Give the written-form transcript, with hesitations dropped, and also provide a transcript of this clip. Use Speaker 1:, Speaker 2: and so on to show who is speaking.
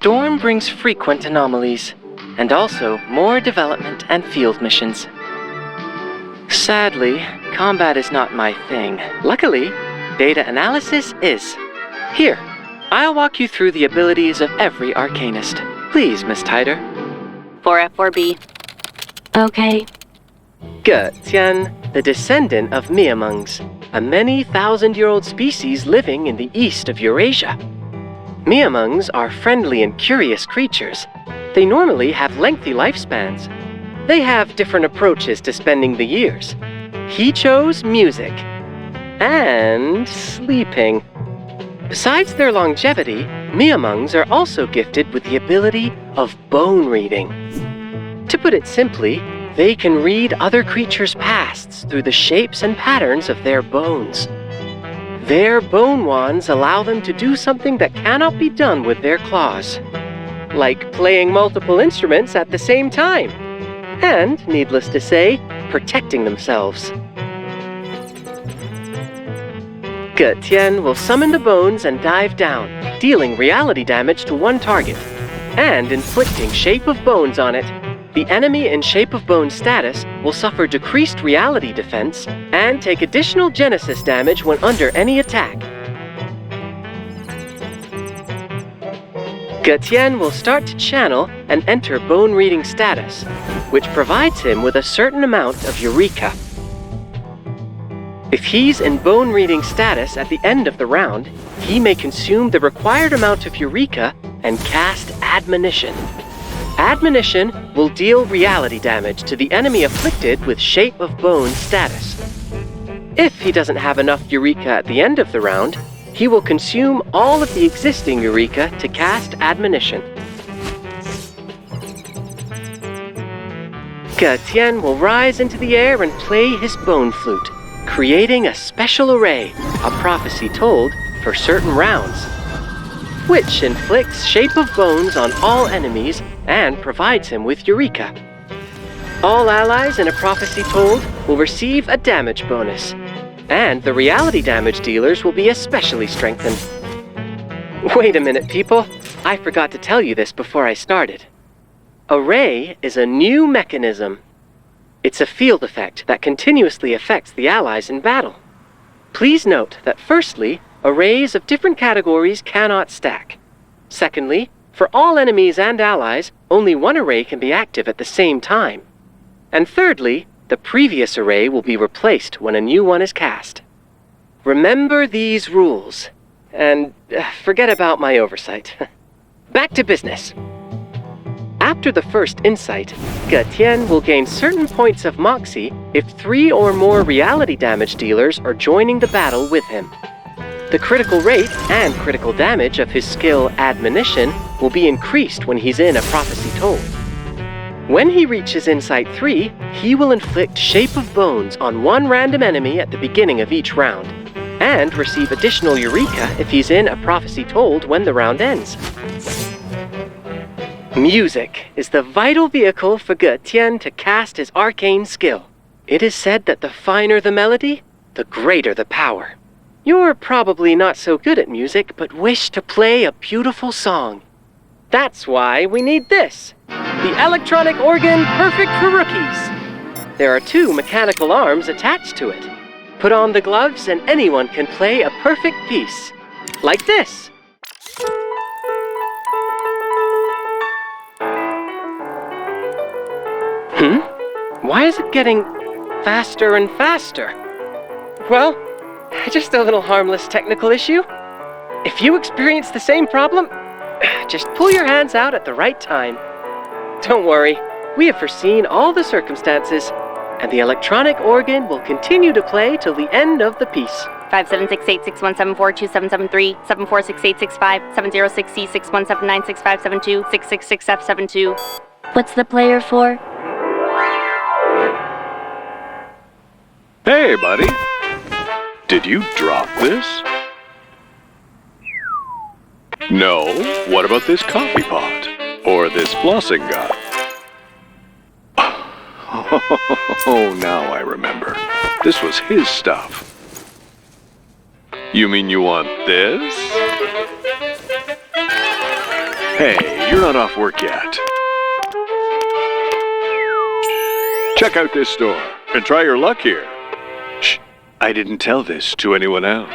Speaker 1: storm brings frequent anomalies, and also more development and field missions. Sadly, combat is not my thing. Luckily, data analysis is. Here, I'll walk you through the abilities of every Arcanist. Please, Miss Titor.
Speaker 2: 4F4B. Okay.
Speaker 1: Getian, the descendant of Miamungs, a many thousand-year-old species living in the east of Eurasia. Miamungs are friendly and curious creatures. They normally have lengthy lifespans. They have different approaches to spending the years. He chose music and sleeping. Besides their longevity, Miamungs are also gifted with the ability of bone reading. To put it simply, they can read other creatures' pasts through the shapes and patterns of their bones. Their bone wands allow them to do something that cannot be done with their claws, like playing multiple instruments at the same time, and, needless to say, protecting themselves. Getian will summon the bones and dive down, dealing reality damage to one target, and inflicting Shape of Bones on it. The enemy in Shape of Bones status will suffer decreased reality defense and take additional Genesis damage when under any attack. Getian will start to channel and enter Bone Reading status, which provides him with a certain amount of Eureka. If he's in Bone Reading status at the end of the round, he may consume the required amount of Eureka and cast Admonition. Admonition will deal reality damage to the enemy afflicted with Shape of Bone status. If he doesn't have enough Eureka at the end of the round, he will consume all of the existing Eureka to cast Admonition. Getian will rise into the air and play his bone flute, creating a special array, a prophecy told, for certain rounds, which inflicts Shape of Bones on all enemies and provides him with Eureka. All allies in a prophecy told will receive a damage bonus, and the reality damage dealers will be especially strengthened. Wait a minute, people. I forgot to tell you this before I started. Array is a new mechanism. It's a field effect that continuously affects the allies in battle. Please note that firstly, arrays of different categories cannot stack. Secondly, for all enemies and allies, only one array can be active at the same time. And thirdly, the previous array will be replaced when a new one is cast. Remember these rules, and forget about my oversight. Back to business. After the first insight, Getian will gain certain points of Moxie if 3 or more reality damage dealers are joining the battle with him. The critical rate and critical damage of his skill Admonition will be increased when he's in a prophecy told. When he reaches Insight 3, he will inflict Shape of Bones on one random enemy at the beginning of each round, and receive additional Eureka if he's in a prophecy told when the round ends. Music is the vital vehicle for Getian to cast his arcane skill. It is said that the finer the melody, the greater the power. You're probably not so good at music, but wish to play a beautiful song. That's why we need this, the electronic organ perfect for rookies. There are 2 mechanical arms attached to it. Put on the gloves and anyone can play a perfect piece, like this. Why is it getting faster and faster? Well, just a little harmless technical issue. If you experience the same problem, just pull your hands out at the right time. Don't worry, we have foreseen all the circumstances, and the electronic organ will continue to play till the end of the piece.
Speaker 2: 576861742773 746865 706C61796572 666F72. What's the player for?
Speaker 3: Hey, buddy. Did you drop this? No. What about this coffee pot? Or this flossing gun? Oh, now I remember. This was his stuff. You mean you want this? Hey, You're not off work yet. Check out this store and try your luck here. Shh, I didn't tell this to anyone else.